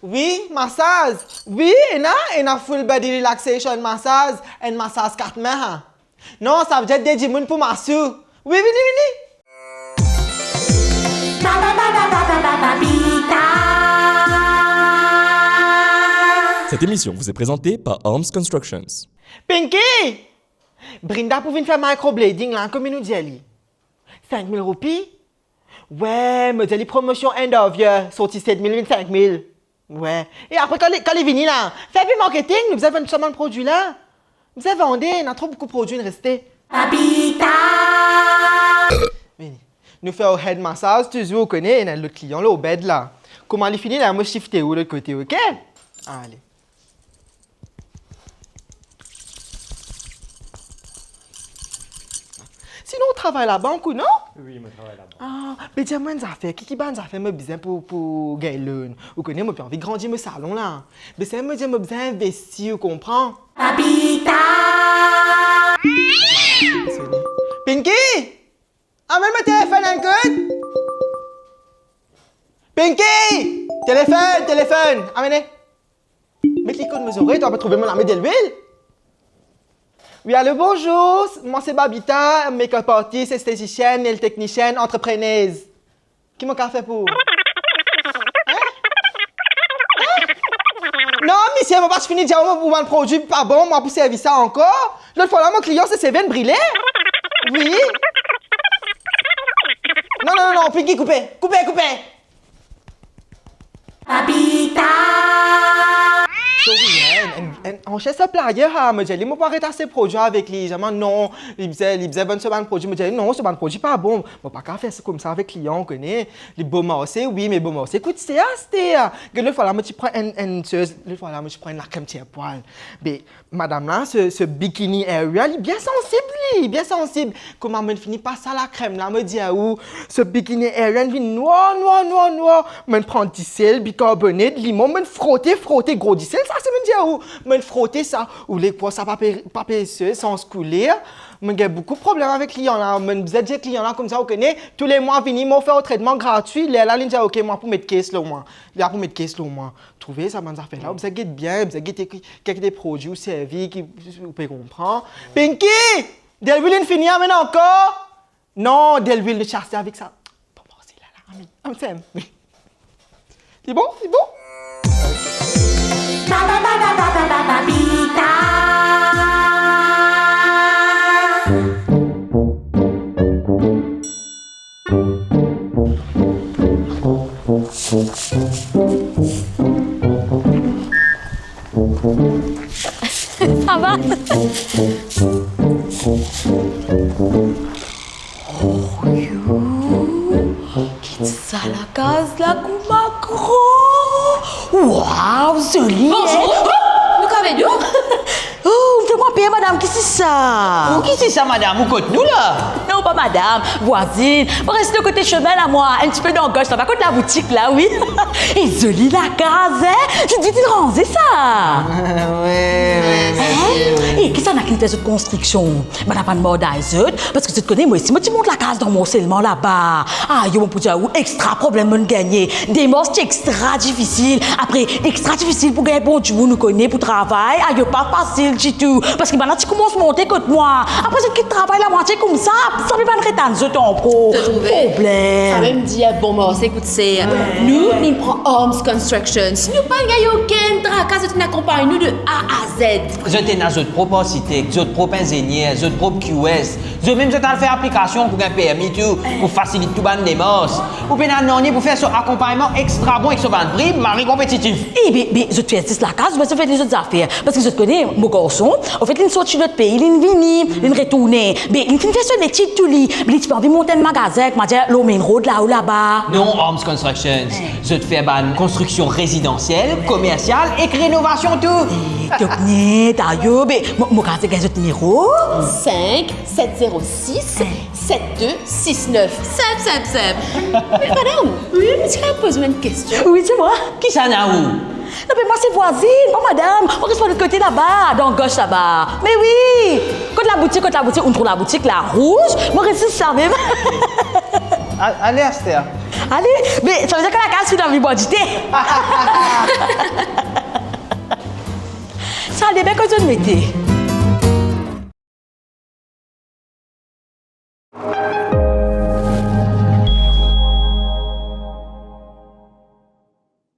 Oui, massage. Oui, et na full body relaxation massage et massage 4 mains. Non, ça veut dire des gens pour masseur. Oui, vini. Cette émission vous est présentée par Arms Constructions. Pinky! Brinda pour venir faire microblading là, comme il nous dit. 5 000 roupies? Ouais, me dit promotion end of year, sorti 7 000, 25 000. Ouais. Et après, quand les venus là, fais du marketing, nous avons seulement de produits là. Vous avez vendu, on a trop beaucoup de produits restés. Papita! Nous faisons head massage, toujours, vous connaissez, et l'autre client là au bed là. Comment il finit là, moi shifter où l'autre côté, ok? Allez. Sinon, on travaille à la banque ou non? Oui, je travaille là-bas. Ah, mais dis-moi une affaire. Qui va nous faire besoin pour gagner l'un? Vous connaissez, moi, j'ai envie de grandir mon salon là. Mais c'est moi, j'ai besoin d'investir, vous comprenez? Papita! Pinky! Amène mon téléphone un coup! Pinky! Téléphone! Amenez! Mets les codes de mes oreilles, tu vas pas trouver mon armée de l'huile? Oui, allô, bonjour. Moi, c'est Babita, make-up artist, esthéticienne, nail technicienne, entrepreneuse. Qui m'a fait pour? Hein? Non, monsieur, je vais pas finir de dire pour un produit pas bon, moi, pour servir ça encore. L'autre fois, là, mon client, c'est Séven Brillet. Oui. Non, Pinky, coupez. Babita! On cherche un player, me dit, moi pas arrêter ces produits avec les gens. Non, ils faisaient bon ce produit, me dit non, ce produit pas bon. Moi pas qu'à faire ça comme ça avec les clients, on connaît. Les beaux morceaux, oui, mais beaux morceaux. Écoute, c'était. Que le fois là, moi tu prends le fois là, moi tu prends la crème tiers poil. Mais madame là, ce bikini area, il est bien sensible. Comment me finit pas ça la crème là, me dit où ce bikini area, il vient noir. Me prend du sel, bicarbonate, limon, me frotter gros du sel, ça c'est me dit où me frotter ça ou les pois ça pas péceux sans se couler. Me j'ai beaucoup de problèmes avec les clients là, me vous êtes des clients là comme ça, vous connaissez, tous les mois venir m'ont fait un traitement gratuit, là ils disent OK, moi pour mettre caisse là au moins. Là pour mettre caisse là au moins. Trouvez ça ça fait là, vous avez bien, vous avez quelques des produits ou servis qui vous pouvez comprendre. Pinky, Delville fini maintenant encore? Non, Delville le chasser avec ça. Bon, c'est là. C'est bon? Ça va? Ça la case la Koumacro. Waouh, joli. Bonjour. Nous qu'avez-vous? Oh, fais-moi payer madame, qu'est-ce que c'est ça? Qui c'est ça, madame? Où côté nous là? Non, pas madame, voisine. On reste de côté chemin là, moi, un petit peu dans gauche, ça va côté la boutique là, oui. Et joli la case, hein? Je dis de ranger ça. Et qui ça n'a qu'une thèse de construction? Madame pas de mort d'ailleurs, parce que tu te connais, moi ici, moi tu montes la case dans mon seulement là-bas. Ah, yo, mon petit ou extra problème de gagner. Des morts extra difficiles. Après, extra difficile pour gagner bon, tu nous connais pour travail. Ah, yo, pas facile du tout. Parce que maintenant, tu commences à monter contre moi. Après, tu quittes travail la moitié comme ça peut pas rétendre ce temps pro. Problème. Ça même dit, bon, moi, écoute, c'est. Nous prenons Arms Constructions. Nous pas gagner aucun tracas, c'est une accompagne nous de A à Z. Je t'ai dans votre propre architecte, votre propre ingénieur, votre propre QS. Je même fait application pour un permis tout, pour faciliter tout ban des mosses. Ou bien non, pour faire ce accompagnement extra bon avec ce ban de prix, mari compétitif. Eh bien, je te fais la case, je fais les autres affaires. Parce que je te connais, mon garçon, en fait, il sort de notre pays, il vient, il retourne. Mais il fait son étude tout lui. Mais tu peux envie monter un magasin, m'a dit, l'eau main road là ou là-bas. Non, Arms Constructions. Je te fais ban construction résidentielle, commerciale et rénovation tout. Technique, d'ailleurs, mais mon gars, c'est un numéro 5 706 7269. Simple. Mais madame, oui, mais tu as posé une question. Oui, c'est moi. Qui ça n'a où? Non, mais moi, c'est voisine. Oh, madame, on reste de l'autre côté là-bas, dans gauche là-bas. Mais oui, côté la boutique, on trouve la boutique, la rouge. Moi, reste ça même. Allez, Esther. Allez, mais ça veut dire que la case finit en bandité. Ça dépend que tu le mettais.